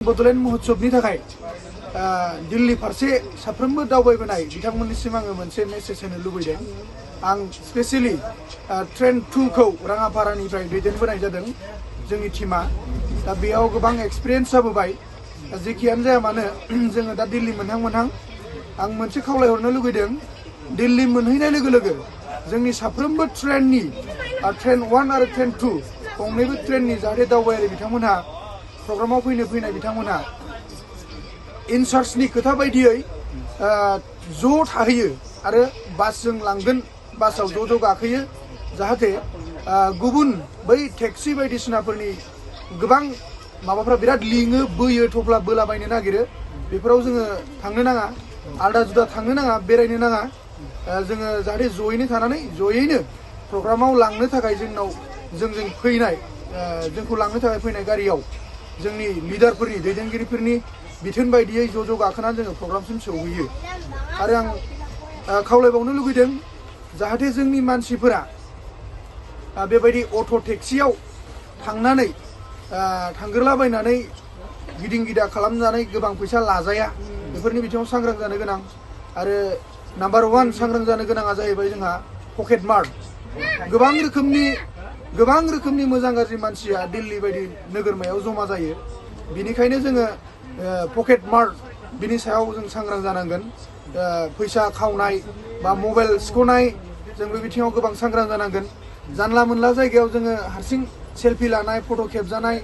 बड'लेण्ड महोत्सवनि थाखाय दिल्ली फारसे साफ्रोमबो दावबायबोनाय बिथांमोननिसिम आङो मोनसे मेसेज होनो लुबैदों। आं स्पेशली ट्रेन 2 खौ राङापारानिफ्राय दैदेनबोनाय जादों जोंनि टीमा। दा बेयाव गोबां एक्सपिरियेन्स जाबोबाय। जेखियानो जाया मानो जोङो दा दिल्ली मोनहां आं मोनसे खावलायहरनो लुगैदों, दिल्ली मोनहैनाय लोगो लोगो जोंनि साफ्रोमबो ट्रेननि ट्रेन 1 आरो ट्रेन 2 गंनैबो ट्रेननि जाहाथे दावबायारि बिथांमोनहा प्रग्रामाव फैनाय बिथांमोनहा इनचार्जनि खोथा बायदियै ज' थाहैयो आरो बासजों लांगोन, बासाव ज' गाखोयो, जाहाथे गुबुन बै टेक्सि बायदिसिनाफोरनि गोबां माबाफ्रा बिराद लिङो, बोयो, थफ्ला बोलाबायनो नागिरो। बेफोराव जोङो थांनो नाङा, आलदा जुदा थांनो नाङा, बेरायनो नाङा। जोङो जाहाथे ज'यैनो थानानै ज'यैनो प्रग्रामाव लांनो थाखाय जोंजों फैनाय जोंखौ लांनो थाखाय फैनाय गारियाव जोंनि लिडारफोरनि दैदेनगिरिफोरनि बिथोन बायदियै ज' गाखोनानै जोङो प्रग्रामसिम सौहैयो। आरो आं खावलायबावनो लुगैदों, जाहाथे जोंनि मानसिफोरा बेबायदि अट' टेक्सियाव थांनानै थांगोरलाबायनानै गिदिं गिदा खालामनानै गोबां फैसा लाजाया, बेफोरनि बिथिङाव सांग्रां जानो गोनां। आरो नाम्बार 1 सांग्रां जानो गोनाङा जाहैबाय जोंहा पकेट मार। गोबां रोखोमनि मोजां गाज्रि मानसिया दिल्ली बायदि नोगोरमायाव जमा जायो। बिनिखायनो जोङो पकेट मार बिनि सायाव जों सांग्रां जानांगोन। फैसा खावनाय बा मबाइल सिख'नाय, जों बे बिथिङाव गोबां सांग्रां जानांगोन। जानला मोनला जायगायाव जोङो हारसिं सेल्फि लानाय, फट' खेबजानाय,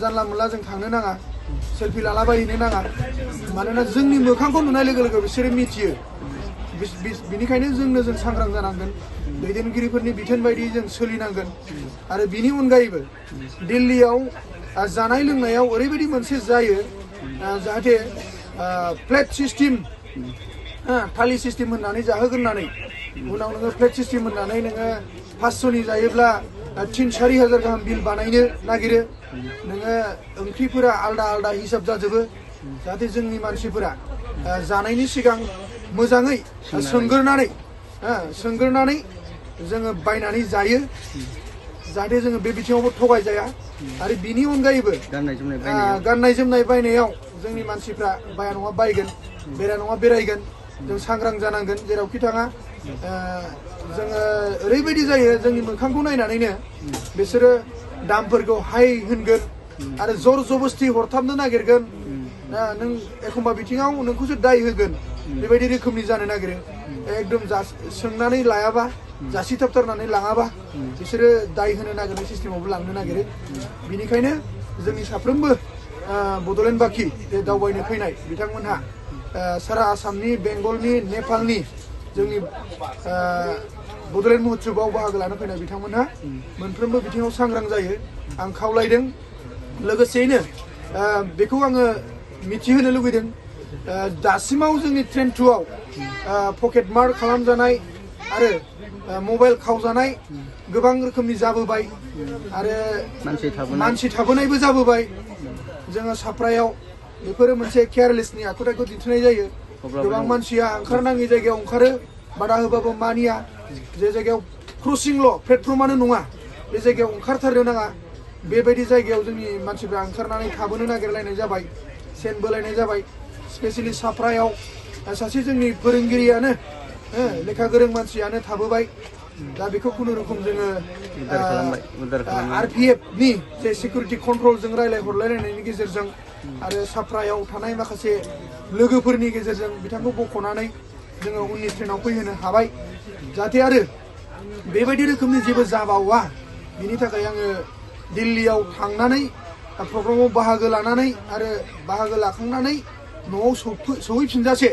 जानला मोनला जों थांनो नाङा, सेल्फि लालाबायहैनो नाङा। मानोना जोंनि मोखांखौ नुनाय लोगो लोगो बिसोरो मिथियो। बिनिखायनो जों सांग्रां जानांगोन, दैदेनगिरिफोरनि बिथोन बायदियै जों सोलिनांगोन। आरो बिनि अनगायैबो दिल्लीयाव जानाय लोंनायाव ओरैबायदि मोनसे जायो, जाहाथे प्लेट सिस्टेम, थालि सिस्टेम होननानै जाहोग्रोनानै उनाव नोङो प्लेट सिस्टेम होननानै नोङो 500नि जायोब्ला 3-4 हाजार गाहाम बिल बानायनो नागिरो। नोङो ओंख्रिफोरा आलदा हिसाब जाजोबो। जाहाथे जोंनि मानसिफोरा जानायनि सिगां मोजाङै सोंग्रोनानै जोङो बायनानै जायो, जाहाथे जोङो बे बिथिङावबो थगायजाया। आरो बिनि अनगायैबो गाननाय जोमनाय बायनायाव जोंनि मानसिफ्रा बाया नङा बायगोन, बेरा नङा बेरायगोन। जों सांग्रां जानांगोन जेरावखि थाङा। जोङो ओरैबायदि जायो, जोंनि मोखांखौ नायनानैनो बिसोरो दामफोरखौ हाइ होनगोन आरो जर जबस्ति हरथाबनो नागिरगोन। नों एखमबा बिथिङाव नोंखौसो दाय होगोन, बेबायदि रोखोमनि जानो नागिरो। एकदम सोंनानै लायाबा, जासिथाबथारनानै लाङाबा बिसोरो दाय होनो नागिरनाय सिस्टेमावबो लांनो नागिरो। बिनिखायनो जोंनि साफ्रोमबो बड'लेण्डबाखि जे दावबायनो फैनाय बिथांमोनहा सारा आसामनि, बेंगलनि, नेपालनि जोंनि बड'लेण्ड महोत्सवआव बाहागो लानो फैनाय बिथांमोनहा मोनफ्रोमबो बिथिङाव सांग्रां जायो, आं खावलायदों। लोगोसेयैनो बेखौ आङो मिथिहोनो लुगैदों, दासिमाव जोंनि ट्रेन 2 आव पकेट मार खालामजानाय आरो मबाइल खावजानाय गोबां रोखोमनि जाबोबाय आरो मानसि थाबोनायबो जाबोबाय। जोङो साफ्रायाव बेफोरो मोनसे केयारलेसनि आखुथायखौ दिन्थिनाय जायो। गोबां मानसिया ओंखारनाङि जायगायाव ओंखारो, बादा होबाबो मानिया। जे जायगायाव क्रसिंल', प्लेटफर्मानो नङा, बे जायगायाव ओंखारथारनो नाङा। बेबायदि जायगायाव जोंनि मानसिफ्रा ओंखारनानै थाबोनो नागिरलायनाय जाबाय, सेन बोलायनाय जाबाय। स्पेसियेलि साफ्रायाव सासे जोंनि फोरोंगिरियानो, लेखा गोरों मानसियानो थाबोबाय। दा बेखौ खुनुरुखुम जोङो RPF नि जे सिकिउरिटि कन्ट्रलजों रायलायहरलायनायनि गेजेरजों आरो साफ्रायाव थानाय माखासे लोगोफोरनि गेजेरजों बिथांखौ बख'नानै जोङो उननि ट्रेनाव फैहोनो हाबाय। जाहाथे आरो बेबायदि रोखोमनि जेबो जाबावा, बिनि थाखाय आङो दिल्लीयाव थांनानै प्रग्रामाव बाहागो लानानै आरो बाहागो लाखांनानै न'आव सौहैफिनजासे,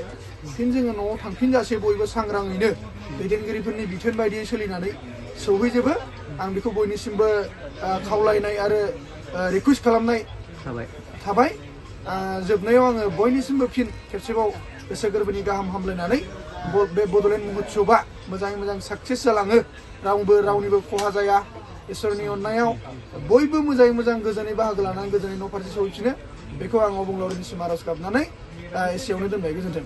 फिन जोङो न'आव थांफिनजासे बयबो सांग्राङैनो दैदेनगिरिफोरनि बिथोन बायदियै सोलिनानै सौहैजोबो। आं बेखौ बयनिसिमबो खावलायनाय आरो रिकुवेस्ट खालामनाय थाबाय। जोबनायाव आङो बयनिसिमबो फिन खेबसेबाव गोसो गोरबोनि गाहाम हामलायनानै बे बड'लेण्ड महोत्सवआ मोजाङै मोजां साक्सेस जालाङो, रावनिबो खहा जाया। इसोरनि अननायाव बयबो मोजाङै मोजां गोजोनै बाहागो लानानै गोजोनै न' फारसे सौहैफिनो, बेखौ आं अबंलावरिनिसिम आर'ज गाबनानै एसेयावनो दोनबाय। गोजोन्थों।